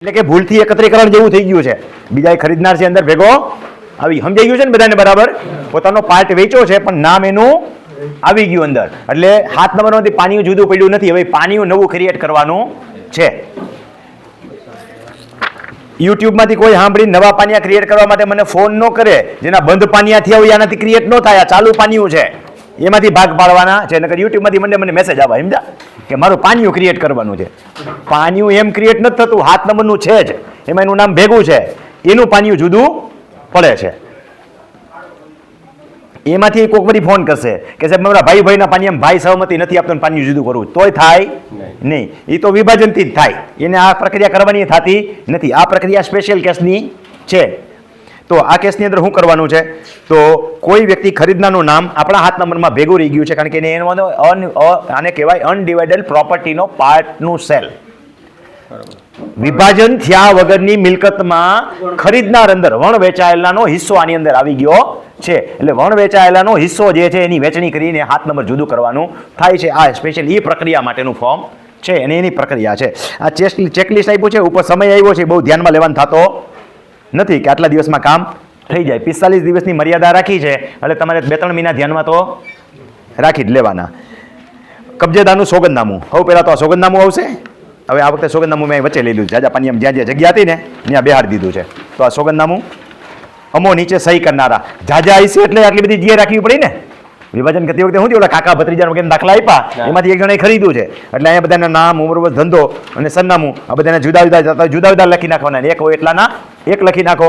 એટલે કે ભૂલથી એકત્રીકરણ જેવું થઈ ગયું છે. બીજા ખરીદનાર છે અંદર ભેગો આવી સમજાઈ ગયું છે ને બધાને બરાબર. પોતાનો પાર્ટ વેચ્યો છે પણ નામ એનું આવી ગયું અંદર. એટલે 7 નંબરમાંથી પાણીયું જુદું પડ્યું નથી. હવે પાણીયું નવું ક્રિએટ કરવાનું છે. યુટ્યુબમાંથી કોઈ સાંભળી નવા પાનિયા ક્રિએટ કરવા માટે મને ફોન ન કરે. જેના બંધ પાનિયા થયા હોય આનાથી ક્રિએટ ન થાય. આ ચાલુ પાનિયું છે એમાંથી ભાગ પાડવાના છે. નકર યુટ્યુબમાંથી મને મેસેજ આવે સમજા કે મારું પાનિયું ક્રિએટ કરવાનું છે. પાનિયું એમ ક્રિએટ નથી થતું. 7 નંબરનું છે જ એમાં એનું નામ ભેગું છે. એનું પાનિયું જુદું પડે છે. એમાંથી કોઈક વળી ફોન કરશે કે સાહેબ મારા ભાઈના પાનિયામાં ભાઈ સહમતી નથી આપતો પાનિયું જુદું કરવું તોય થાય નહીં. એ તો વિભાજનથી જ થાય. એને આ પ્રક્રિયા કરવાની થતી નથી. આ પ્રક્રિયા સ્પેશિયલ કેસની છે. તો આ કેસની અંદર શું કરવાનું છે? તો કોઈ વ્યક્તિ ખરીદનારનું નામ આપણા 7 નંબરમાં ભેગું રહી ગયું છે કારણ કે એને આને કહેવાય અનડિવાઇડેડ પ્રોપર્ટીનો પાર્ટનું સેલ. વિભાજન થયા વગરની મિલકતમાં ખરીદનાર અંદર વણ વેચાયેલાનો હિસ્સો આની અંદર આવી ગયો છે. એટલે વણ વેચાયેલાનો હિસ્સો જે છે એની વેચણી કરીને 7 નંબર જુદું કરવાનું થાય છે. આ સ્પેશિયલ એ પ્રક્રિયા માટેનું ફોર્મ છે અને એની પ્રક્રિયા છે. આ ચેકલિસ્ટ આપ્યું છે. ઉપર સમય આવ્યો છે બહુ ધ્યાનમાં લેવાનો થતો નથી કે આટલા દિવસમાં કામ થઈ જાય. 45 દિવસની મર્યાદા રાખી છે એટલે તમારે 2-3 મહિના ધ્યાનમાં તો રાખી જ લેવાના. કબજેદારનું સોગંદનામું. હવે પહેલાં તો આ સોગંદનામું આવશે. હવે આ વખતે સોગંદનામું મેં વચ્ચે લીધું છે. જાજા પાણીમાં જ્યાં જ્યાં જગ્યા હતી ને ત્યાં બેહાડી દીધું છે. તો આ સોગંદનામું અમો નીચે સહી કરનારા જાજા આવીશે એટલે આટલી બધી જગ્યાએ રાખવી પડી ને. વિભાજન કરતી વખતે શું થયું? ઓલા કાકા ભત્રીજા વગેરે દાખલા આપ્યા એમાંથી એક જણાએ ખરીદ્યું છે એટલે અહીંયા બધાના નામ, ઉંમર, ધંધો અને સરનામું આ બધાને જુદા જુદા લખી નાખવાના. એક હોય એટલાના એક લખી નાખો.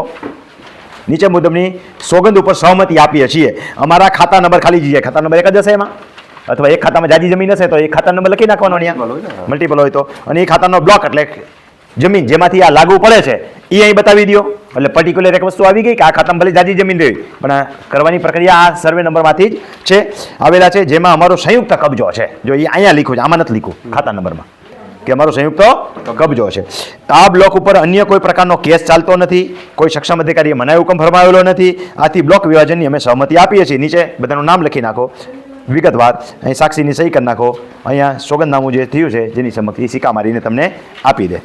નીચે મુજબની સોગંદ ઉપર સહમતિ આપીએ છીએ. અમારા ખાતા નંબર ખાલી જઈએ. ખાતા નંબર એક જ હશે એમાં, અથવા એક ખાતામાં જાજી જમીન હશે તો એક ખાતા નંબર લખી નાખવાનો. અહીંયા મલ્ટિપલ હોય તો. અને એ ખાતાનો બ્લોક એટલે જમીન જેમાંથી આ લાગુ પડે છે એ અહીં બતાવી દો. એટલે પર્ટિક્યુલર એક વસ્તુ આવી ગઈ કે આ ખાતામાં ભલે જાજી જમીન રહી પણ આ કરવાની પ્રક્રિયા આ સર્વે નંબરમાંથી જ છે આવેલા છે. જેમાં અમારો સંયુક્ત કબજો છે. જો એ અહીંયા લીખું છે, આમાં નથી લીખું ખાતા નંબરમાં કે અમારો સંયુક્ત કબજો છે. આ બ્લોક ઉપર અન્ય કોઈ પ્રકારનો કેસ ચાલતો નથી. કોઈ સક્ષમ અધિકારીએ મનાઈ હુકમ ફરમાવેલો નથી. આથી બ્લોક વિભાજનની અમે સહમતિ આપીએ છીએ. નીચે બધાનું નામ લખી નાખો વિગતવાર. અહીં સાક્ષીની સહી કરી નાખો. અહીંયા સોગંદનામું જે થયું છે જેની સમક્ષ એ સિક્કા મારીને તમને આપી દે.